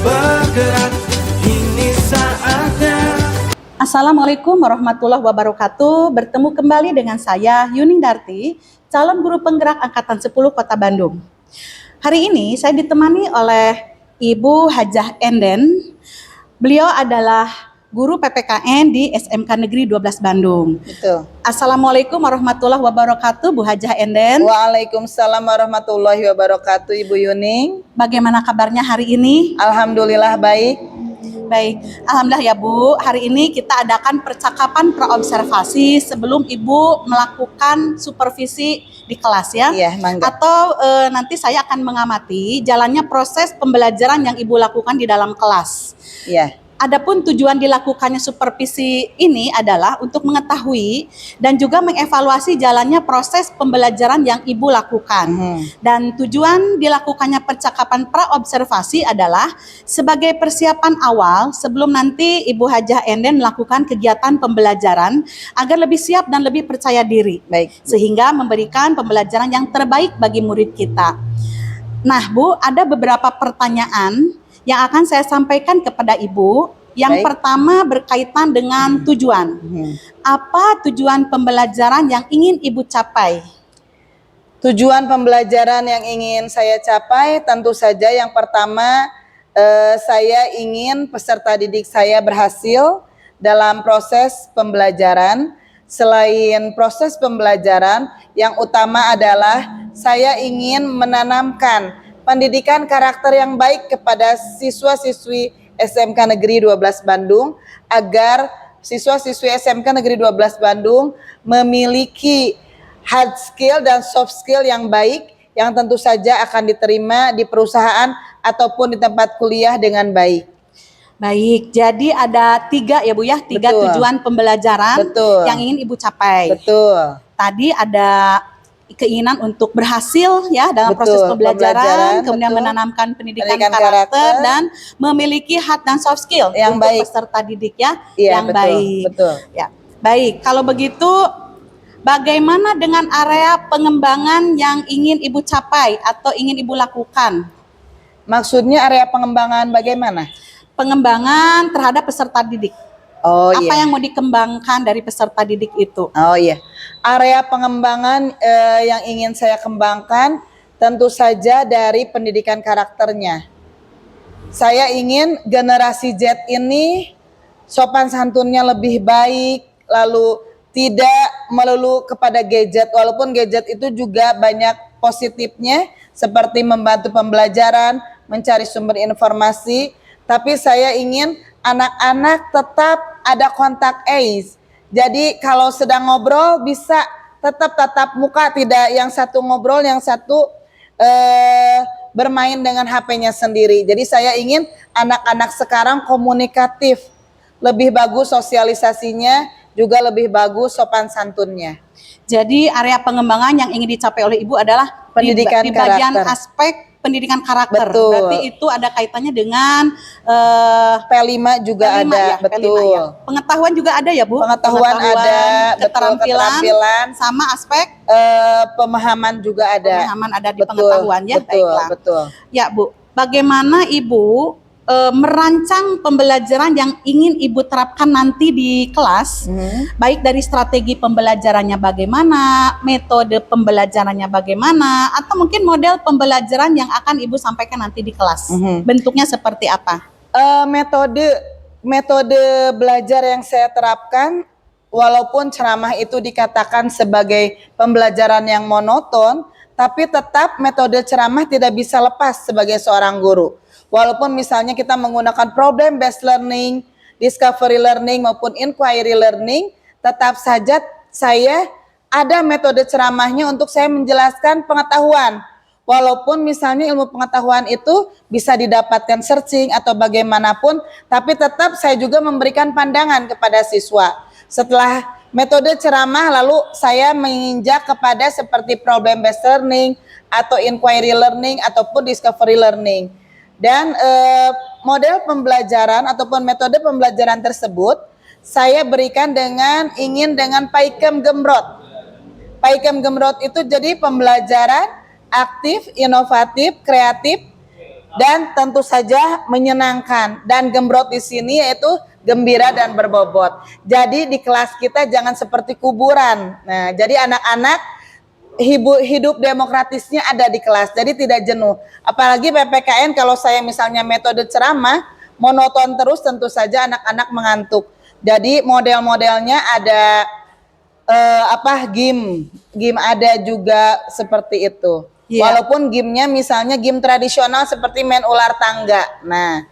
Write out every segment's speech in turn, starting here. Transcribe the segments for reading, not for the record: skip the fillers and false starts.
bergerak, ini saatnya. Assalamualaikum warahmatullahi wabarakatuh. Bertemu kembali dengan saya Yuning Darti, calon guru penggerak angkatan 10 Kota Bandung. Hari ini saya ditemani oleh Ibu Hajah Enden. Beliau adalah guru PPKN di SMK Negeri 12 Bandung. Betul. Assalamualaikum warahmatullahi wabarakatuh, Bu Hajah Enden. Waalaikumsalam warahmatullahi wabarakatuh, Ibu Yuning. Bagaimana kabarnya hari ini? Alhamdulillah baik. Baik, alhamdulillah ya Bu. Hari ini kita adakan percakapan praobservasi sebelum Ibu melakukan supervisi di kelas ya. Iya, mangga. Atau nanti saya akan mengamati jalannya proses pembelajaran yang Ibu lakukan di dalam kelas. Iya. Adapun tujuan dilakukannya supervisi ini adalah untuk mengetahui dan juga mengevaluasi jalannya proses pembelajaran yang Ibu lakukan. Dan tujuan dilakukannya percakapan praobservasi adalah sebagai persiapan awal sebelum nanti Ibu Hajah Enden melakukan kegiatan pembelajaran agar lebih siap dan lebih percaya diri. Baik. Sehingga memberikan pembelajaran yang terbaik bagi murid kita. Nah Bu, ada beberapa pertanyaan yang akan saya sampaikan kepada Ibu. Yang Baik. pertama berkaitan dengan tujuan. Apa tujuan pembelajaran yang ingin Ibu capai? Tujuan pembelajaran yang ingin saya capai tentu saja yang pertama saya ingin peserta didik saya berhasil dalam proses pembelajaran. Selain proses pembelajaran, yang utama adalah saya ingin menanamkan pendidikan karakter yang baik kepada siswa-siswi SMK Negeri 12 Bandung agar siswa-siswi SMK Negeri 12 Bandung memiliki hard skill dan soft skill yang baik yang tentu saja akan diterima di perusahaan ataupun di tempat kuliah dengan baik. Baik, jadi ada 3 ya Bu ya, 3 Betul. tujuan pembelajaran Betul. yang ingin Ibu capai. Betul. Tadi ada keinginan untuk berhasil ya dalam Betul, proses pembelajaran, kemudian betul. menanamkan pendidikan Pendidikan karakter karakter. dan memiliki hard dan soft skill Yang untuk baik. peserta didik ya, Iya, yang betul, baik. betul. Ya, baik. Kalau begitu, bagaimana dengan area pengembangan yang ingin Ibu capai atau ingin Ibu lakukan? Maksudnya area pengembangan bagaimana? Pengembangan terhadap peserta didik. Oh Apa iya. yang mau dikembangkan dari peserta didik itu? Oh iya. Area pengembangan yang ingin saya kembangkan tentu saja dari pendidikan karakternya. Saya ingin generasi Z ini sopan santunnya lebih baik, lalu tidak melulu kepada gadget, walaupun gadget itu juga banyak positifnya seperti membantu pembelajaran, mencari sumber informasi, tapi saya ingin anak-anak tetap ada kontak eyes. Jadi kalau sedang ngobrol bisa tetap tatap muka, tidak yang satu ngobrol, yang satu bermain dengan HP-nya sendiri. Jadi saya ingin anak-anak sekarang komunikatif, lebih bagus sosialisasinya, juga lebih bagus sopan santunnya. Jadi area pengembangan yang ingin dicapai oleh Ibu adalah Pendidikan di bagian karakter. aspek pendidikan karakter. Betul. Berarti itu ada kaitannya dengan P5 juga P5 ada, ya, betul. P5 ya. Pengetahuan juga ada ya Bu? Pengetahuan ada, betul, keterampilan. sama aspek Pemahaman juga ada. pemahaman ada di Betul, pengetahuan ya. betul, Baiklah. betul. Ya Bu, bagaimana Ibu merancang pembelajaran yang ingin Ibu terapkan nanti di kelas, baik dari strategi pembelajarannya bagaimana, metode pembelajarannya bagaimana, atau mungkin model pembelajaran yang akan Ibu sampaikan nanti di kelas. Bentuknya seperti apa? Metode belajar yang saya terapkan, walaupun ceramah itu dikatakan sebagai pembelajaran yang monoton, tapi tetap metode ceramah tidak bisa lepas sebagai seorang guru. Walaupun misalnya kita menggunakan problem based learning, discovery learning maupun inquiry learning, tetap saja saya ada metode ceramahnya untuk saya menjelaskan pengetahuan. Walaupun misalnya ilmu pengetahuan itu bisa didapatkan searching atau bagaimanapun, tapi tetap saya juga memberikan pandangan kepada siswa. Setelah metode ceramah, lalu saya menginjak kepada seperti problem based learning atau inquiry learning ataupun discovery learning. Dan model pembelajaran ataupun metode pembelajaran tersebut saya berikan dengan Paikem Gemrot. Paikem Gemrot itu jadi pembelajaran aktif, inovatif, kreatif, dan tentu saja menyenangkan. Dan gembrot di sini yaitu gembira dan berbobot. Jadi di kelas kita jangan seperti kuburan. Nah, jadi anak-anak hidup demokratisnya ada di kelas, jadi tidak jenuh. Apalagi PPKN, kalau saya misalnya metode ceramah monoton terus, tentu saja anak-anak mengantuk. Jadi model-modelnya ada game ada juga seperti itu. Walaupun gamenya misalnya game tradisional seperti main ular tangga. Nah,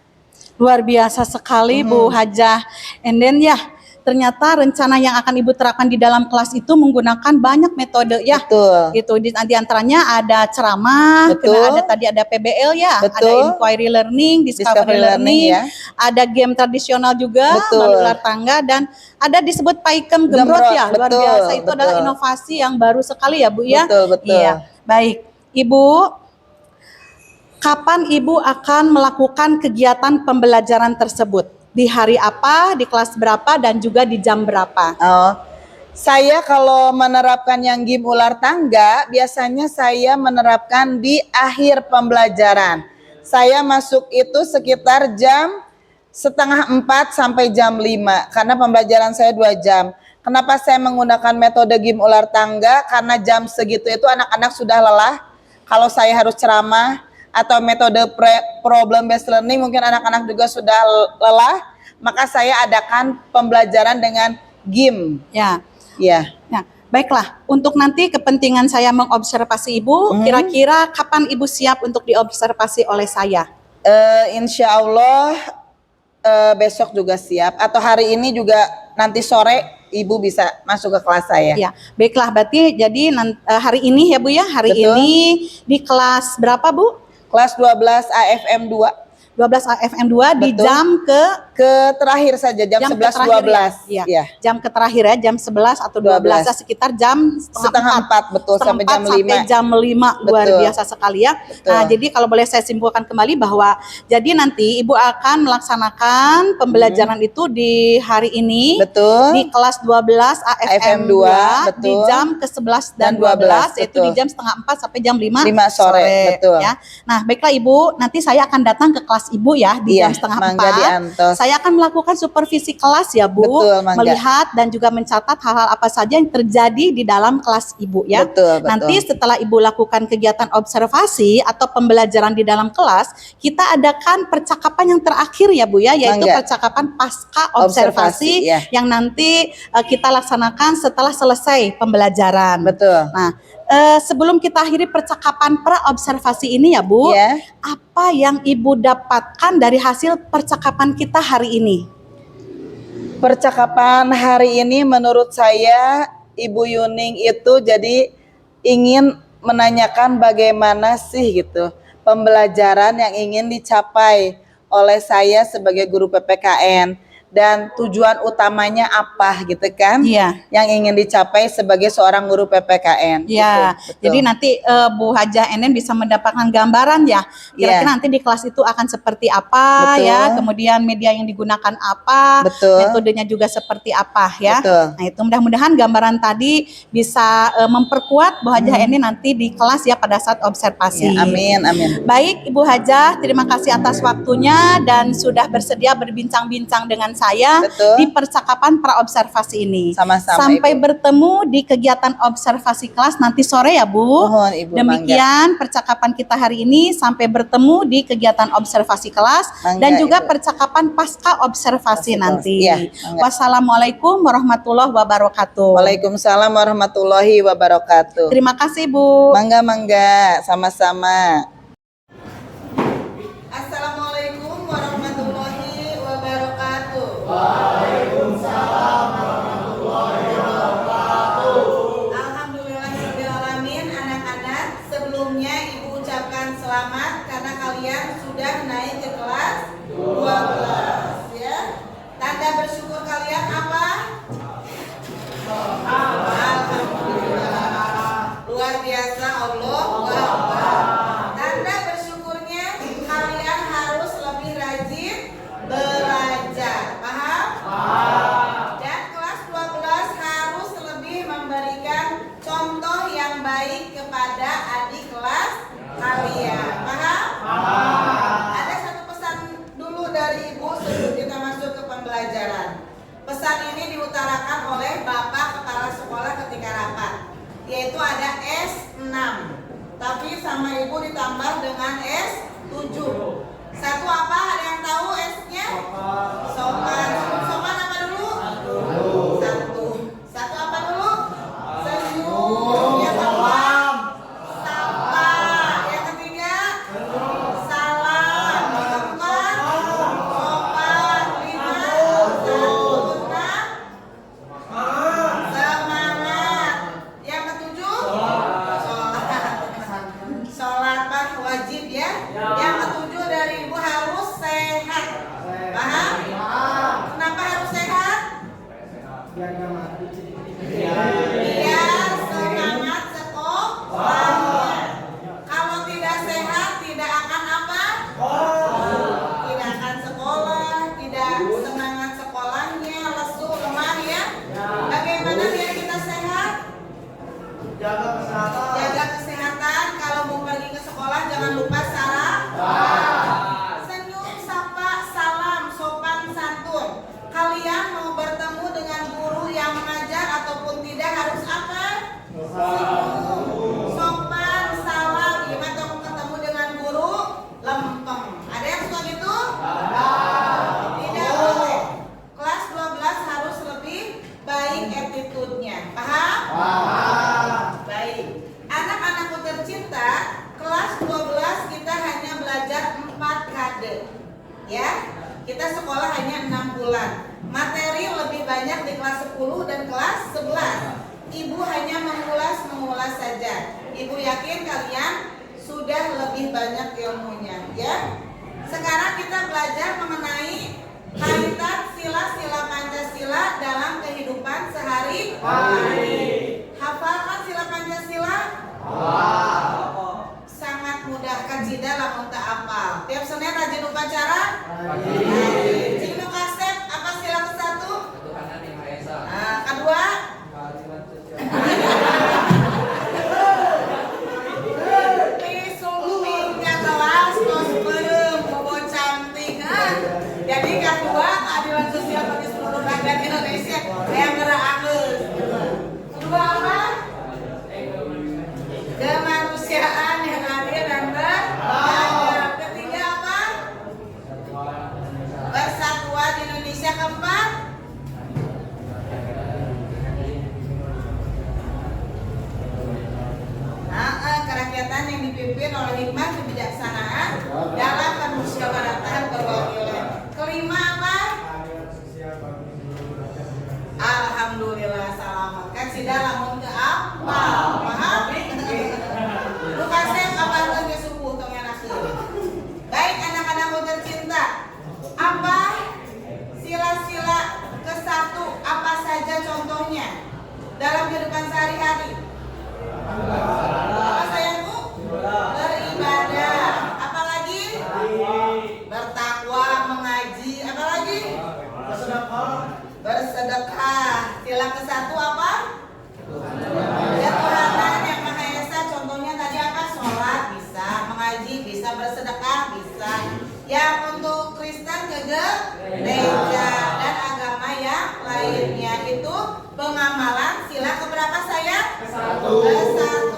luar biasa sekali Bu Hajah. And then ya, ternyata rencana yang akan Ibu terapkan di dalam kelas itu menggunakan banyak metode ya. Betul. Itu di antaranya ada ceramah, Betul. tadi ada PBL ya, Betul. ada inquiry learning, discovery learning, ya. ada game tradisional juga, Betul. ular tangga, dan ada disebut paikem gembrot ya. Luar betul, biasa, itu betul. adalah inovasi yang baru sekali ya Bu ya. Betul, betul. Iya. Baik, Ibu, kapan Ibu akan melakukan kegiatan pembelajaran tersebut? Di hari apa, di kelas berapa, dan juga di jam berapa? Oh, saya kalau menerapkan yang game ular tangga, biasanya saya menerapkan di akhir pembelajaran. Saya masuk itu sekitar jam 3:30 sampai jam 5, karena pembelajaran saya 2 jam. Kenapa saya menggunakan metode game ular tangga? Karena jam segitu itu anak-anak sudah lelah. Kalau saya harus ceramah, atau metode problem based learning, mungkin anak-anak juga sudah lelah, maka saya adakan pembelajaran dengan game. Ya. Ya. Nah, baiklah. Untuk nanti kepentingan saya mengobservasi Ibu, kira-kira kapan Ibu siap untuk diobservasi oleh saya? Insya Allah besok juga siap, atau hari ini juga, nanti sore Ibu bisa masuk ke kelas saya. Ya, baiklah. Berarti jadi hari ini ya Bu ya, hari Betul. ini di kelas berapa Bu? Kelas 12 AFM 2. 12 AFM 2 di Betul. jam ke terakhir saja, jam 11-12. Ya. Ya. Jam ke terakhir ya, jam 11 atau 12, 12. sekitar jam setengah 4. Betul, sampai jam 5. Sampai jam 5, luar Betul. biasa sekali ya. Betul. Nah, jadi kalau boleh saya simpulkan kembali bahwa jadi nanti Ibu akan melaksanakan pembelajaran itu di hari ini. Betul. Di kelas 12 AFM 2 di betul. jam ke-11 dan 12, yaitu betul. di jam setengah 4 sampai jam 5 sore. Betul. Ya. Nah, baiklah Ibu, nanti saya akan datang ke kelas Ibu ya di jam setengah mangga 4. diantos. Saya akan melakukan supervisi kelas ya Bu, Betul, mangga. melihat dan juga mencatat hal-hal apa saja yang terjadi di dalam kelas Ibu ya. Betul, betul. Nanti setelah Ibu lakukan kegiatan observasi atau pembelajaran di dalam kelas, kita adakan percakapan yang terakhir ya Bu ya, yaitu Mangga. percakapan pasca observasi, ya. yang nanti kita laksanakan setelah selesai pembelajaran. Betul. Nah, sebelum kita akhiri percakapan pra observasi ini ya Bu, Ya. apa yang Ibu dapatkan dari hasil percakapan kita hari ini? Percakapan hari ini menurut saya Ibu Yuning itu jadi ingin menanyakan bagaimana sih gitu pembelajaran yang ingin dicapai oleh saya sebagai guru PPKN, dan tujuan utamanya apa gitu kan? Iya. Yang ingin dicapai sebagai seorang guru PPKN. Ya, Gitu, betul. jadi nanti Bu Hajah Enen bisa mendapatkan gambaran ya. Kira-kira nanti di kelas itu akan seperti apa. Betul. Ya, kemudian media yang digunakan apa, Betul. metodenya juga seperti apa ya. Betul. Nah, itu mudah-mudahan gambaran tadi bisa memperkuat Bu Hajah Enen nanti di kelas ya pada saat observasi. Ya, amin, amin. Baik Ibu Hajah, terima kasih atas waktunya dan sudah bersedia berbincang-bincang dengan saya Betul. di percakapan pra observasi ini. Sama-sama, Sampai Ibu. bertemu di kegiatan observasi kelas nanti sore ya Bu. Mohon, Ibu, Demikian percakapan kita hari ini, sampai bertemu di kegiatan observasi kelas Mangga, dan juga Ibu. percakapan pasca observasi nanti. Iya, mangga. Wassalamualaikum warahmatullahi wabarakatuh. Waalaikumsalam warahmatullahi wabarakatuh. Terima kasih Bu. Mangga, mangga, sama-sama. Assalamualaikum warahmatullahi wabarakatuh. Waalaikumsalam warahmatullahi wabarakatuh. Alhamdulillahirrahmanirrahim. Anak-anak, sebelumnya Ibu ucapkan selamat karena kalian sudah naik ke kelas 12 ya. Tanda bersyukur kalian apa? Alhamdulillah. Luar biasa, Allahu Akbar. Tanda bersyukurnya kalian harus lebih rajin belajar. Paham? Dan kelas 12 harus lebih memberikan contoh yang baik kepada adik kelas kalian. Paham? Tidak akan sekolah, tidak semangat sekolahnya, lesu, lemah ya. Bagaimana biar kita sehat? Jaga kesehatan. Kalau mau pergi ke sekolah jangan lupa senyum, sapa, salam, sopan santun. Kalian mau bertemu dengan guru yang mengajar ataupun tidak harus apa? Senyum, sopan, salam. Gimana kalau ketemu dengan guru lempeng? Ada yang suka gitu? Tidak boleh. Kelas 12 harus lebih baik attitude-nya. Paham? Baik. Anak-anakku tercinta, kelas 12 kita hanya belajar 4 KD. Ya. Kita sekolah hanya 6 bulan. Materi lebih banyak di kelas 10 dan kelas 11. Ibu hanya mengulas saja. Ibu yakin kalian sudah lebih banyak ilmunya, ya. Sekarang kita belajar mengenai kaitan sila-sila Pancasila dalam kehidupan sehari-hari. Hafalkan sila Pancasila? Sangat mudah, Kak Cida lamun tak apal. Tiap Senin rajin upacara? Rajin. Cing nu kasep apa sila ke-1? Ketuhanan yang Maha Esa. Kedua? Jadi kedua keadilan sosial bagi seluruh rakyat Indonesia yang ngerakeun. Kedua apa? Kemanusiaan yang adil dan beradab. Ketiga apa? Persatuan Indonesia. Keempat? Kerakyatan yang dipimpin oleh hikmah kebijaksanaan dalam permusyawaratan perwakilan. Kelima apa? Alhamdulillah selamat. Kan sida lamun teu apal. Paham? Lu kasep apalkeun ge subuh tong enakeun. Baik anak-anakku tercinta. Apa sila-sila ke-1 apa saja contohnya dalam kehidupan sehari-hari? Apa sayangku? Beribadah. Apalagi? Bertakwa, mengaji. Apalagi? Bersedekah. Sila ke-1 apa? Ketuhanan yang Maha Esa. Contohnya tadi apa? Sholat bisa, mengaji bisa, bersedekah bisa. Yang untuk Kristen ke gereja dan agama yang lainnya itu pengamalan sila keberapa sayang? Ke-1.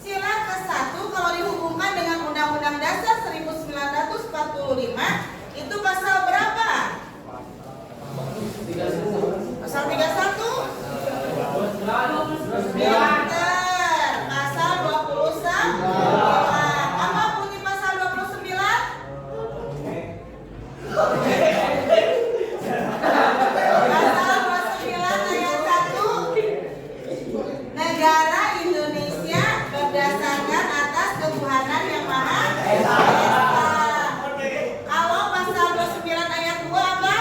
Sila ke-1 kalau dihubungkan dengan Undang-Undang Dasar 1945 itu pasal berapa? Pasal 31? Pinter. Pasal 29. Apa bunyi pasal 29? Pasal 29 ayat 1. Negara Indonesia berdasarkan atas ketuhanan yang Maha Esa. Kalau pasal 29 ayat 2 apa?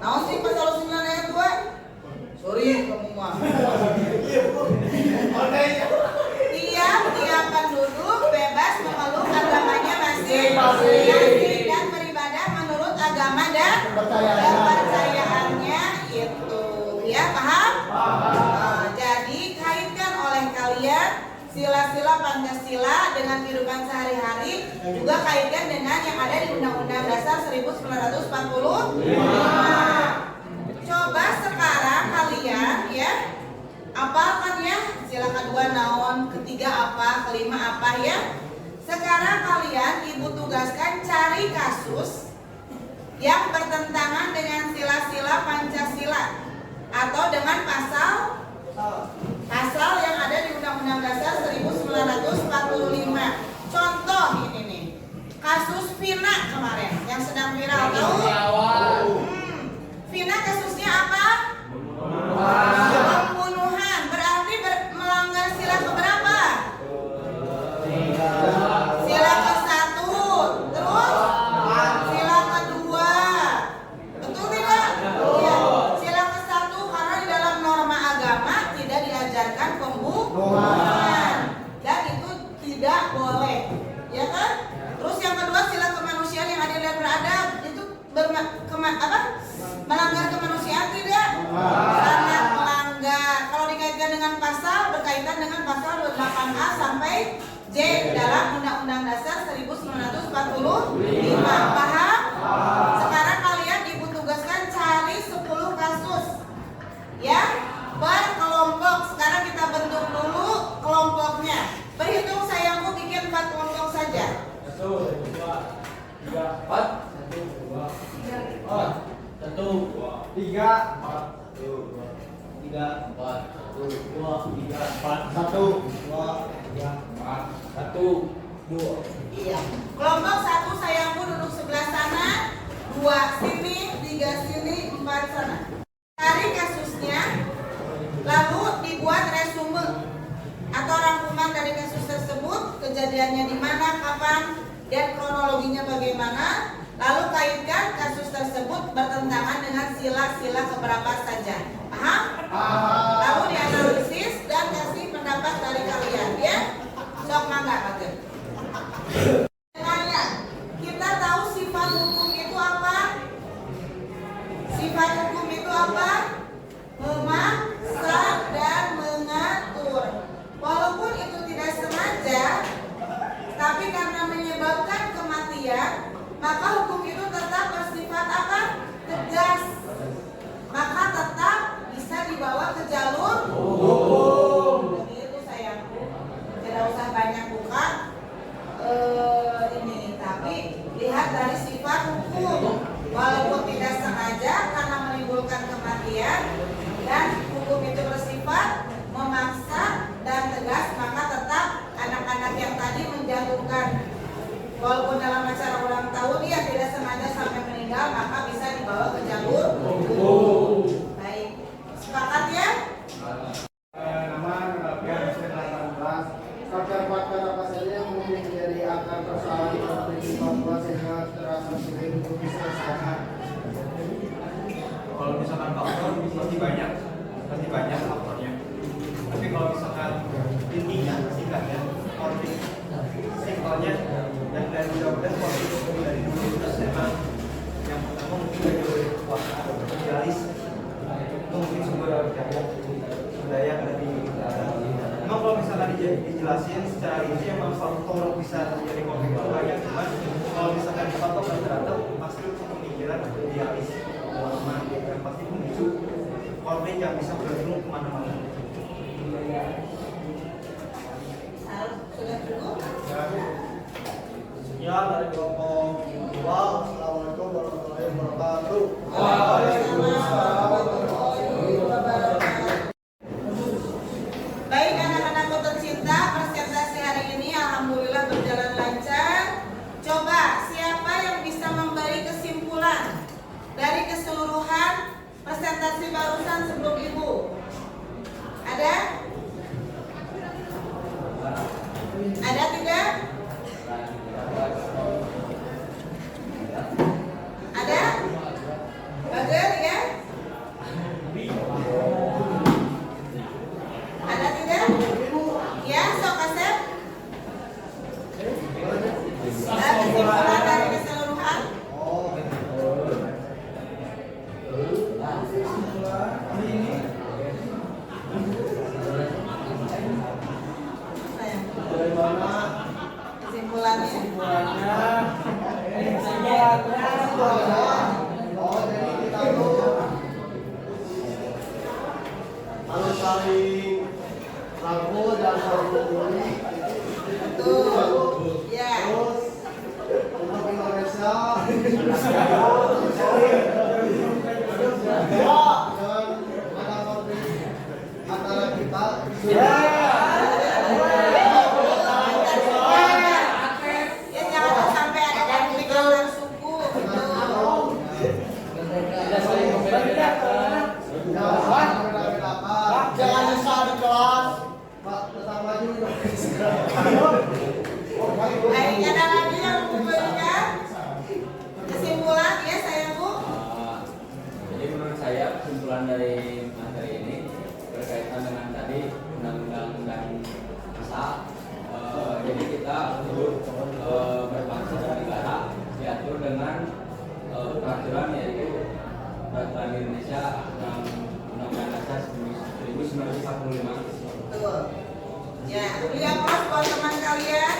Naon sih pasal 29 ayat 2? Sorry kamu mah. Tiap penduduk bebas memeluk agamanya masing-masing dan beribadah menurut agama dan kepercayaannya itu. Ya, paham? Jadi kaitkan oleh kalian sila-sila Pancasila dengan kehidupan sehari-hari, juga kaitkan dengan yang ada di Undang-Undang Dasar 1945. Coba sekarang kalian ya apalkan ya sila kedua naon, ketiga apa, kelima apa ya. Sekarang kalian ibu tugaskan cari kasus yang bertentangan dengan sila-sila Pancasila atau dengan pasal yang ada di Undang-Undang Dasar 1945. Contoh ini nih, kasus Vina kemarin yang sedang viral tahu? Vina kasusnya apa? Pembunuhan. Berarti melanggar sila keberapa? Sila ke-1. Terus sila kedua. Betul tidak? Iya. Sila ke-1 karena di dalam norma agama tidak diajarkan pembunuhan dan itu tidak J dalam Undang-Undang Dasar 1945. Paham? Sekarang kalian ibu tugaskan cari 10 kasus. Ya, berkelompok. Sekarang kita bentuk dulu kelompoknya. Berhitung sayangku bikin 4 kelompok saja. 1, 2, 3, 4. 1, 2, 3, 4. 1, 2, 3, 4. 1, 2, 3, 4. 1, 2, 3, 4. 1, 2, 3, 4. 1, 2. Iya. Kelompok 1 sayangku duduk sebelah sana, 2 sini, 3 sini, 4 sana. Cari kasusnya, lalu dibuat resume atau rangkuman dari kasus tersebut, kejadiannya di mana, kapan, dan kronologinya bagaimana. Lalu kaitkan kasus tersebut bertentangan dengan sila-sila keberapa saja. Paham? Lalu dianalisis dan kasih pendapat dari kalian, ya. Sok mangga, Pak. Dengarkan, kita tahu sifat hukum itu apa? Sifat hukum itu apa? Memaksa dan mengatur. Walaupun itu tidak sengaja, tapi karena menyebabkan kematian, maka hukum itu tetap bersifat apa? Tegas. Maka tetap bisa dibawa ke jalur hukum. Begitu sayangku. Tidak usah banyak buka ini, tapi lihat dari sifat hukum. Walaupun tidak sengaja karena menimbulkan kematian dan hukum itu bersifat memaksa dan tegas, maka tetap anak-anak yang tadi menjatuhkan, walaupun dalam acara ulang tahun dia tidak sengaja sampai meninggal, maka bisa dibawa ke jalur hukum. Baik, sepakat ya? Nama pengabdian 18. Fakta-fakta apa saja yang mungkin menjadi akar persoalan konflik di Papua sehingga terasa sulit untuk diselesaikan? Kalau misalkan faktor pasti banyak faktornya. Tapi kalau misalkan intinya singkatnya konflik simpelnya dan mudah-mudahan konflik itu dari dulu terus memang yang pertama mungkin dari kekuasaan atau idealis itu mungkin sumber daya ada di memang kalau misalkan dijelasin secara rinci emang faktor bisa terjadi konflik itu banyak, cuman kalau misalkan faktor rata-rata pasti untuk pemikiran idealis pengalaman yang pasti memicu konflik yang bisa berlangsung kemana-mana. Sudah cukup? Ya, dari kelompok 2. Assalamualaikum warahmatullahi wabarakatuh. Baik anak-anakku tercinta, presentasi hari ini alhamdulillah berjalan lancar. Coba siapa yang bisa memberi kesimpulan dari keseluruhan presentasi barusan sebelum Ibu? Ada? Ada tidak? Ada? Bager ya? Ada tidak? Ya, sok Kasep. Kesimpulan dari keseluruhan. Kesimpulannya. Jadi kita tuh harus saling rangkul dan saling peduli. Betul. Ya. Terus untuk Indonesia jangan ada konflik antara kita. Ya jangan sampai ada konflik antar suku. Betul. Jangan nyesal di kelas. Pak, tetap maju. Baik, ada lagi yang memberikan kesimpulan ya sayangku? Jadi menurut saya kesimpulan dari materi ini berkaitan dengan tadi undang-undang dan asal. Jadi kita hidup berbangsa dan negara diatur dengan peraturan yaitu peraturan Indonesia dan Undang-Undang Dasar 1945. Betul. Ya, beli aplaus buat teman kalian.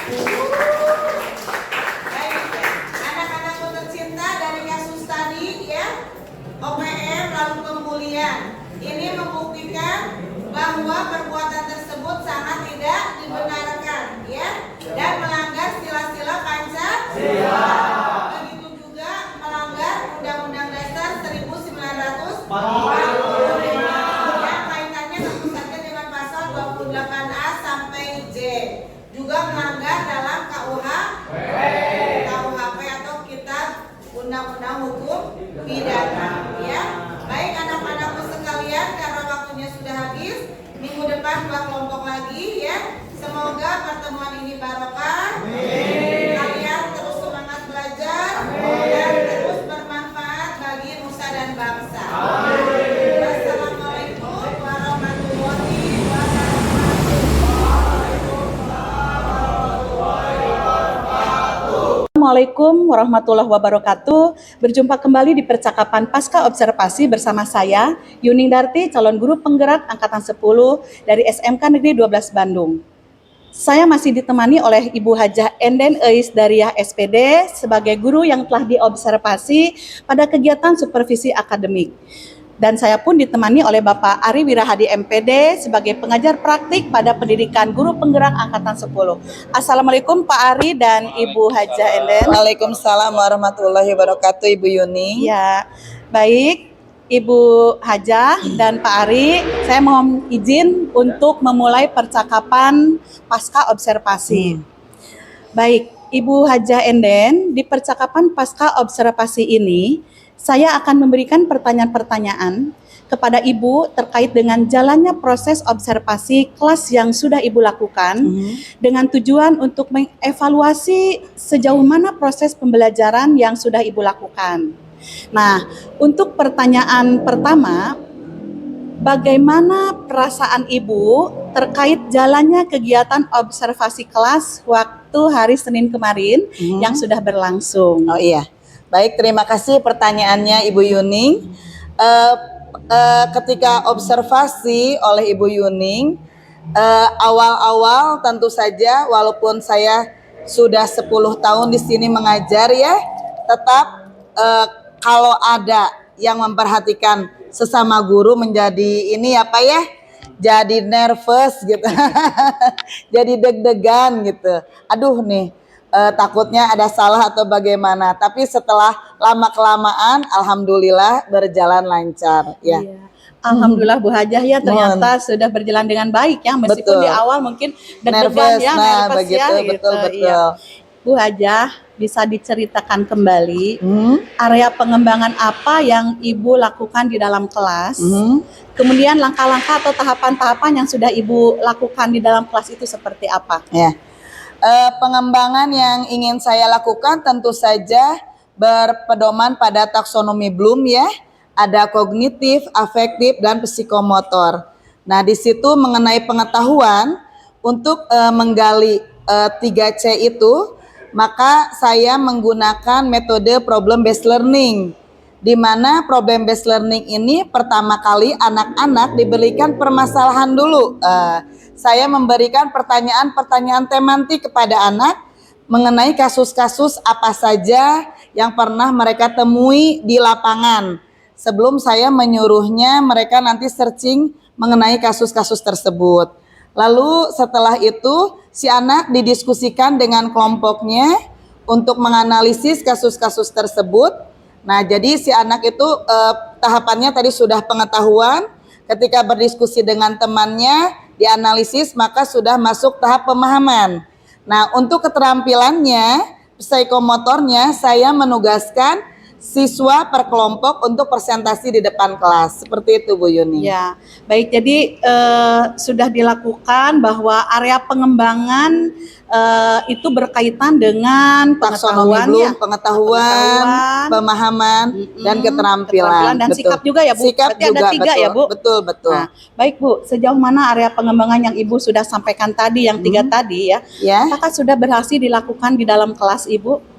Begitu juga melanggar Undang-Undang Dasar 1945 yang kaitannya tentu saja dengan pasal 28A sampai J. Juga melanggar dalam KUHP atau Kitab Undang-Undang Hukum Pidana. Ya, baik anak-anakku sekalian, karena waktunya sudah habis. Minggu depan 2 kelompok lagi ya. Semoga pertemuan ini barokah. Kalian terus semangat belajar dan terus bermanfaat bagi nusa dan bangsa. Wassalamualaikum warahmatullahi wabarakatuh. Assalamualaikum warahmatullahi wabarakatuh. Berjumpa kembali di percakapan Pasca Observasi bersama saya, Yuning Darti, calon guru penggerak Angkatan 10 dari SMK Negeri 12 Bandung. Saya masih ditemani oleh Ibu Hajah Enden Eis Dariah SPD sebagai guru yang telah diobservasi pada kegiatan supervisi akademik. Dan saya pun ditemani oleh Bapak Ari Wirahadi MPD sebagai pengajar praktik pada pendidikan guru penggerak Angkatan 10. Assalamualaikum Pak Ari dan Ibu Hajah Enden. Waalaikumsalam warahmatullahi wabarakatuh, Ibu Yuni. Ya, baik Ibu Hajah dan Pak Ari, saya mohon izin untuk memulai percakapan pasca observasi. Baik, Ibu Hajah Enden, di percakapan pasca observasi ini, saya akan memberikan pertanyaan-pertanyaan kepada Ibu terkait dengan jalannya proses observasi kelas yang sudah Ibu lakukan dengan tujuan untuk mengevaluasi sejauh mana proses pembelajaran yang sudah Ibu lakukan. Nah, untuk pertanyaan pertama, bagaimana perasaan Ibu terkait jalannya kegiatan observasi kelas waktu hari Senin kemarin yang sudah berlangsung? Oh iya, baik, terima kasih pertanyaannya Ibu Yuning. Ketika observasi oleh Ibu Yuning, awal-awal tentu saja walaupun saya sudah 10 tahun di sini mengajar ya, tetap kalau ada yang memperhatikan sesama guru menjadi ini apa ya, jadi nervous gitu, jadi deg-degan gitu. Aduh nih, takutnya ada salah atau bagaimana. Tapi setelah lama-kelamaan, alhamdulillah berjalan lancar ya. Iya. Alhamdulillah Bu Hajah ya, ternyata sudah berjalan dengan baik ya, meskipun Betul. di awal mungkin Nervous, deg-degan ya, nah nervous begitu, ya, betul. Iya. Bu Hajah, bisa diceritakan kembali area pengembangan apa yang Ibu lakukan di dalam kelas, kemudian langkah-langkah atau tahapan-tahapan yang sudah Ibu lakukan di dalam kelas itu seperti apa? Ya, pengembangan yang ingin saya lakukan tentu saja berpedoman pada taksonomi Bloom ya, ada kognitif, afektif, dan psikomotor. Nah, di situ mengenai pengetahuan untuk menggali 3C itu, maka saya menggunakan metode problem based learning, di mana problem based learning ini pertama kali anak-anak diberikan permasalahan dulu. Saya memberikan pertanyaan-pertanyaan tematik kepada anak mengenai kasus-kasus apa saja yang pernah mereka temui di lapangan. Sebelum saya menyuruhnya mereka nanti searching mengenai kasus-kasus tersebut. Lalu setelah itu si anak didiskusikan dengan kelompoknya untuk menganalisis kasus-kasus tersebut. Nah, jadi si anak itu tahapannya tadi sudah pengetahuan, ketika berdiskusi dengan temannya, dianalisis, maka sudah masuk tahap pemahaman. Nah, untuk keterampilannya, psikomotornya, saya menugaskan siswa per kelompok untuk presentasi di depan kelas. Seperti itu Bu Yuni. Ya, baik. Jadi sudah dilakukan bahwa area pengembangan itu berkaitan dengan Taksonomi Bloom, pengetahuan, pemahaman, dan keterampilan. Dan betul. sikap juga ya Bu. Sikap Berarti juga, ada 3 betul, ya Bu. Betul. Nah, baik Bu, sejauh mana area pengembangan yang Ibu sudah sampaikan tadi, yang 3 tadi ya? Ya. Apakah sudah berhasil dilakukan di dalam kelas Ibu?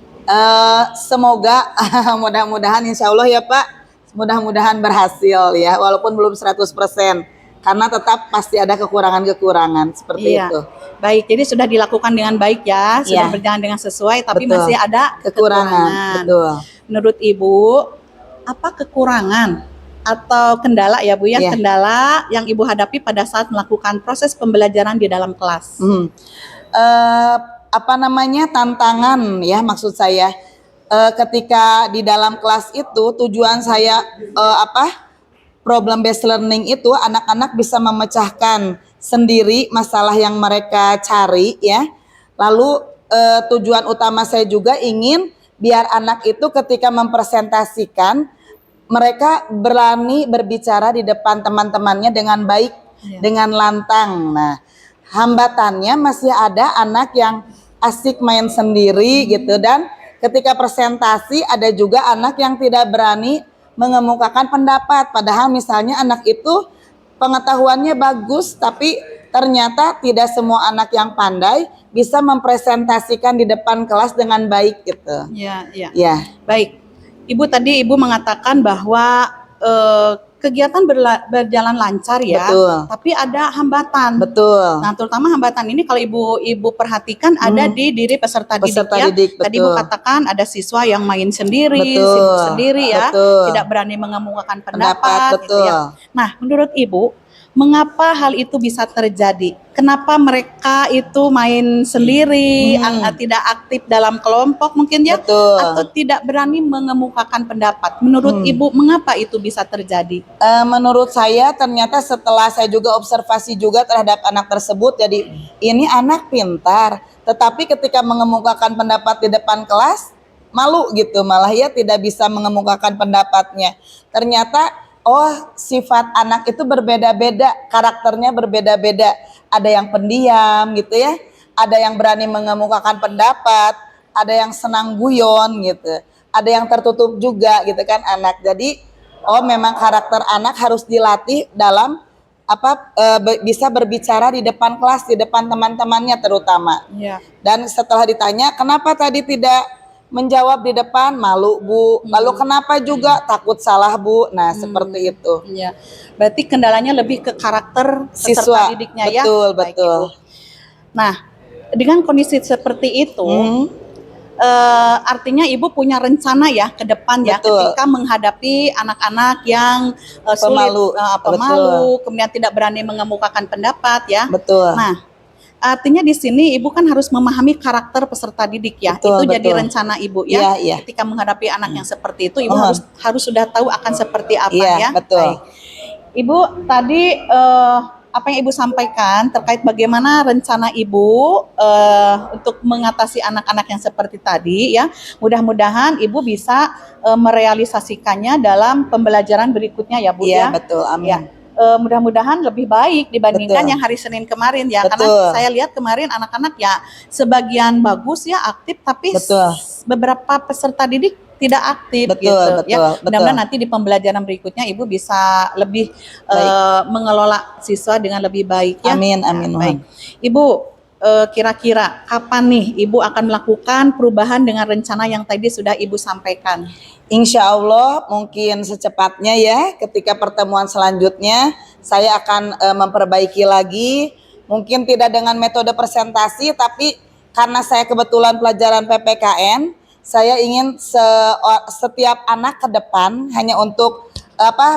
Semoga mudah-mudahan insya Allah ya Pak, mudah-mudahan berhasil ya, walaupun belum 100%, karena tetap pasti ada kekurangan-kekurangan seperti itu. Baik, jadi sudah dilakukan dengan baik ya, sudah berjalan dengan sesuai, tapi Betul. masih ada kekurangan. Betul. Menurut Ibu, apa kekurangan atau kendala ya Bu ya, kendala yang Ibu hadapi pada saat melakukan proses pembelajaran di dalam kelas? apa namanya, tantangan ya, maksud saya ketika di dalam kelas itu tujuan saya problem based learning itu anak-anak bisa memecahkan sendiri masalah yang mereka cari ya. Lalu tujuan utama saya juga ingin biar anak itu ketika mempresentasikan mereka berani berbicara di depan teman-temannya dengan baik, dengan lantang. Nah, hambatannya masih ada anak yang asik main sendiri gitu, dan ketika presentasi ada juga anak yang tidak berani mengemukakan pendapat. Padahal misalnya anak itu pengetahuannya bagus, tapi ternyata tidak semua anak yang pandai bisa mempresentasikan di depan kelas dengan baik gitu. Ya, ya. Ya. Baik. Ibu tadi Ibu mengatakan bahwa kegiatan berjalan lancar ya, Betul. tapi ada hambatan. Betul. Nah, terutama hambatan ini kalau Ibu perhatikan ada di diri peserta didik Peserta ya. didik, Tadi Ibu betul. katakan ada siswa yang main sendiri, Betul. sibuk sendiri ya, Betul. tidak berani mengemukakan Pendapat, pendapat gitu ya. betul. Nah, menurut Ibu, mengapa hal itu bisa terjadi? Kenapa mereka itu main sendiri, tidak aktif dalam kelompok mungkin ya, Betul. atau tidak berani mengemukakan pendapat? Menurut Ibu, mengapa itu bisa terjadi? Menurut saya ternyata setelah saya juga observasi juga terhadap anak tersebut, jadi ini anak pintar, tetapi ketika mengemukakan pendapat di depan kelas malu gitu, malah ya tidak bisa mengemukakan pendapatnya. Ternyata sifat anak itu berbeda-beda, karakternya berbeda-beda. Ada yang pendiam gitu ya, ada yang berani mengemukakan pendapat, ada yang senang guyon gitu, ada yang tertutup juga gitu kan anak. Jadi memang karakter anak harus dilatih dalam bisa berbicara di depan kelas, di depan teman-temannya terutama. Ya. Dan setelah ditanya kenapa tadi tidak menjawab di depan, malu Bu. Lalu kenapa juga takut salah Bu. Nah seperti itu. Ya, berarti kendalanya lebih ke karakter peserta Siswa, didiknya ya. betul, Baik, betul. Ibu. Nah, dengan kondisi seperti itu, artinya Ibu punya rencana ya ke depan ya, Betul. ketika menghadapi anak-anak yang Pemalu, sulit, pemalu, kemudian tidak berani mengemukakan pendapat ya. Betul. Nah, artinya di sini Ibu kan harus memahami karakter peserta didik ya. Betul, Itu jadi betul. rencana Ibu Iya, ya. iya. Ketika menghadapi anak yang seperti itu, Ibu harus sudah tahu akan seperti apa ya. Iya, betul. Baik. Ibu tadi apa yang Ibu sampaikan terkait bagaimana rencana Ibu untuk mengatasi anak-anak yang seperti tadi ya. Mudah-mudahan Ibu bisa merealisasikannya dalam pembelajaran berikutnya ya Bu Iya, ya. betul. Amin. Ya. Mudah-mudahan lebih baik dibandingkan Betul. yang hari Senin kemarin ya. Betul. Karena saya lihat kemarin anak-anak ya sebagian bagus ya, aktif, tapi Betul. beberapa peserta didik tidak aktif Betul, gitu betul, ya. betul. Mudah-mudahan nanti di pembelajaran berikutnya Ibu bisa lebih mengelola siswa dengan lebih baik ya. Amin, Ya, amin. baik. Ibu kira-kira kapan nih Ibu akan melakukan perubahan dengan rencana yang tadi sudah Ibu sampaikan? Insya Allah mungkin secepatnya ya, ketika pertemuan selanjutnya saya akan memperbaiki lagi. Mungkin tidak dengan metode presentasi, tapi karena saya kebetulan pelajaran PPKN, saya ingin setiap anak ke depan hanya untuk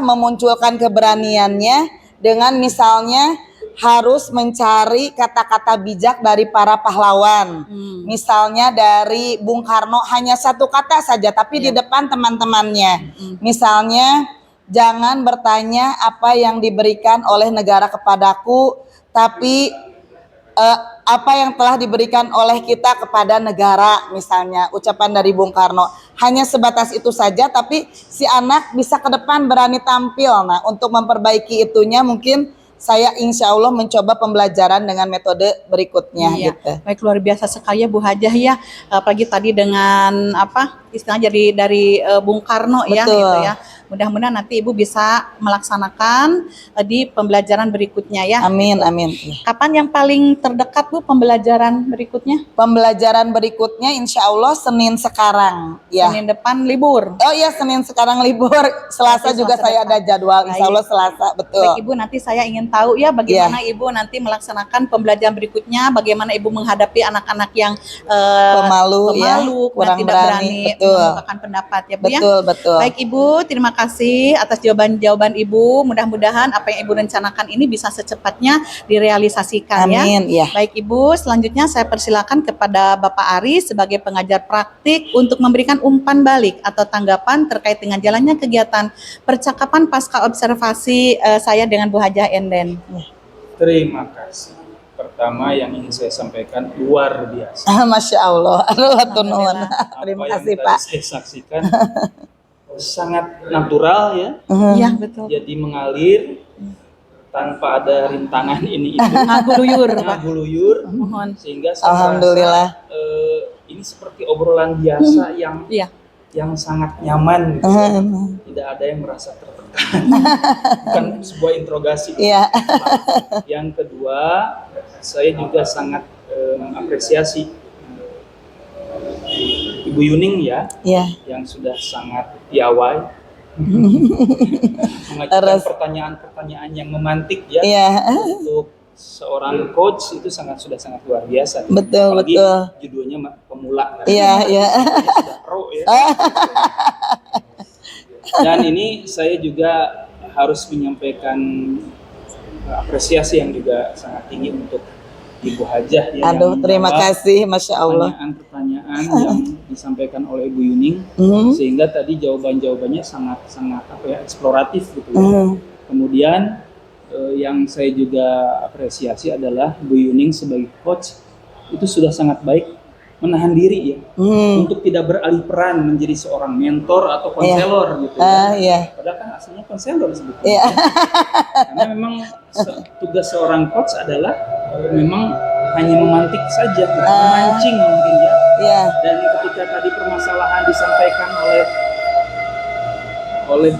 memunculkan keberaniannya dengan misalnya harus mencari kata-kata bijak dari para pahlawan. Misalnya dari Bung Karno hanya satu kata saja tapi di depan teman-temannya. Misalnya jangan bertanya apa yang diberikan oleh negara kepadaku, tapi apa yang telah diberikan oleh kita kepada negara, misalnya ucapan dari Bung Karno. Hanya sebatas itu saja, tapi si anak bisa ke depan berani tampil. Nah, untuk memperbaiki itunya mungkin saya insya Allah mencoba pembelajaran dengan metode berikutnya Iya. gitu. Baik, luar biasa sekali ya Bu Hajah ya. Apalagi tadi dengan istilahnya dari Bung Karno ya Betul. gitu ya. Mudah-mudahan nanti Ibu bisa melaksanakan di pembelajaran berikutnya ya. Amin, amin. Kapan yang paling terdekat Bu pembelajaran berikutnya? Pembelajaran berikutnya insya Allah Senin sekarang ya. Senin depan libur. Oh iya, Senin sekarang libur. Selasa Nanti juga Selasa saya depan. ada jadwal. Insya Allah Selasa, betul. Baik Ibu, nanti saya ingin tahu ya bagaimana Ibu nanti melaksanakan pembelajaran berikutnya, bagaimana Ibu menghadapi anak-anak yang Pemalu, ya, kemudian kurang tidak berani betul. mengemukakan pendapat ya Bu ya. Betul, betul. Baik Ibu, terima kasih atas jawaban-jawaban Ibu. Mudah-mudahan apa yang Ibu rencanakan ini bisa secepatnya direalisasikan ya. Amin, ya. Baik Ibu, selanjutnya saya persilakan kepada Bapak Aris sebagai pengajar praktik untuk memberikan umpan balik atau tanggapan terkait dengan jalannya kegiatan percakapan pasca observasi saya dengan Bu Hajah Enden. Terima kasih. Pertama yang ingin saya sampaikan luar biasa. Masya Allah. Nuhun. Terima Apa kasih yang Pak. tadi saya saksikan sangat natural ya. Iya betul. Jadi mengalir tanpa ada rintangan ini itu. Ngaguluyur Pak. Ngaguluyur. Mohon. Sehingga saya Alhamdulillah. merasa, ini seperti obrolan biasa Iya. yang sangat nyaman. Gitu. Tidak ada yang merasa tertekan. Bukan sebuah interogasi. Iya. Yang kedua, saya juga sangat mengapresiasi Ibu Yuning ya, Iya. yang sudah sangat piawai mengajukan Terus. pertanyaan-pertanyaan yang memantik ya Iya. untuk seorang coach itu sudah sangat luar biasa. Betul, Apalagi betul. judulnya pemula. Iya, iya. Sudah pro ya. Dan ini saya juga harus menyampaikan apresiasi yang juga sangat tinggi untuk Ibu Hajah ya. Aduh, yang terima menjawab kasih, Masya Allah. pertanyaan-pertanyaan yang disampaikan oleh Ibu Yuning, sehingga tadi jawaban-jawabannya sangat eksploratif gitu ya. Kemudian yang saya juga apresiasi adalah Bu Yuning sebagai coach itu sudah sangat baik menahan diri ya untuk tidak beralih peran menjadi seorang mentor atau konselor gitu ya. Iya. Padahal kan aslinya konselor sebetulnya. Iya. Karena memang tugas seorang coach adalah memang hanya memantik saja, memancing mungkin ya. Iya. Dan ketika tadi permasalahan disampaikan oleh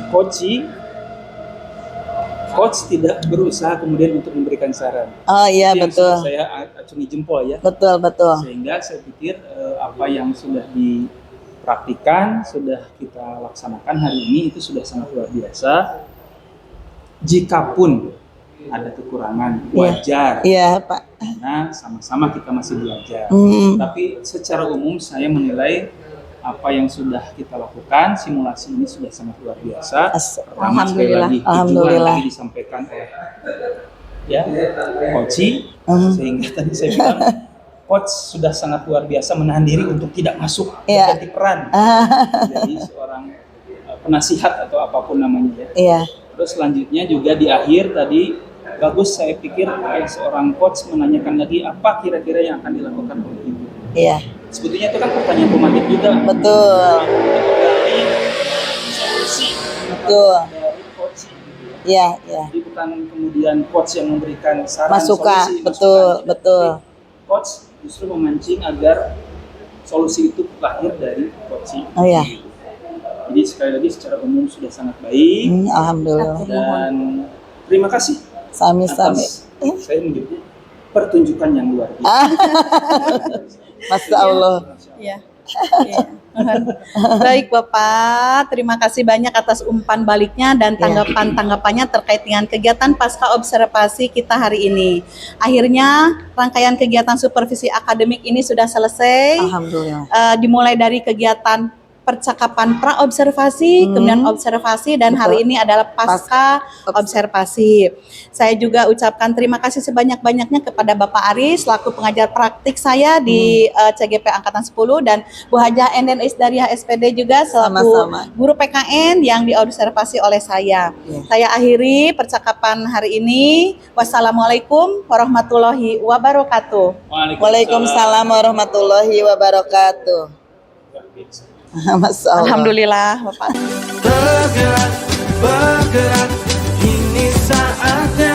coach tidak berusaha kemudian untuk memberikan saran. Oh iya, Itu yang betul. sudah saya acungi jempol ya. Betul, betul. Sehingga saya pikir apa yang sudah dipraktikkan, sudah kita laksanakan hari ini itu sudah sangat luar biasa. Jikapun ada kekurangan, wajar. Iya, Pak. Karena sama-sama kita masih belajar. Tapi secara umum saya menilai apa yang sudah kita lakukan, simulasi ini sudah sangat luar biasa. Pertama, sekali Alhamdulillah. lagi, Alhamdulillah. tujuan tadi disampaikan oleh coach, sehingga tadi saya bilang coach sudah sangat luar biasa menahan diri untuk tidak masuk berganti peran jadi seorang penasihat atau apapun namanya ya. Iya. Terus selanjutnya juga di akhir tadi bagus, saya pikir seorang coach menanyakan lagi apa kira-kira yang akan dilakukan oleh ibu. Iya. Sebetulnya itu kan pertanyaan pemantik juga. Betul. Solusi Betul. dari coach. Iya, iya. Jadi bukan kemudian coach yang memberikan saran, Masukan, solusi, betul, masukan. betul. Tapi coach justru memancing agar solusi itu lahir dari coach. Oh iya. Jadi sekali lagi secara umum sudah sangat baik Alhamdulillah. dan terima kasih Sami-sami. atas saya menyebut pertunjukan yang luar biasa. Masya Allah. Iya. Iya. Baik Bapak, terima kasih banyak atas umpan baliknya dan tanggapan-tanggapannya terkait dengan kegiatan pasca observasi kita hari ini. Akhirnya rangkaian kegiatan supervisi akademik ini sudah selesai. Alhamdulillah. Dimulai dari kegiatan percakapan pra-observasi, kemudian observasi, dan hari ini adalah pasca observasi. Saya juga ucapkan terima kasih sebanyak-banyaknya kepada Bapak Aris selaku pengajar praktik saya di CGP Angkatan 10 dan Bu Hajah Enden Isdariah SPD juga selaku Sama-sama. guru PKN yang diobservasi oleh saya. Saya akhiri percakapan hari ini. Wassalamualaikum warahmatullahi wabarakatuh. Waalaikumsalam warahmatullahi wabarakatuh. Masya Allah. Alhamdulillah Bapak. Bergerak, bergerak, ini saatnya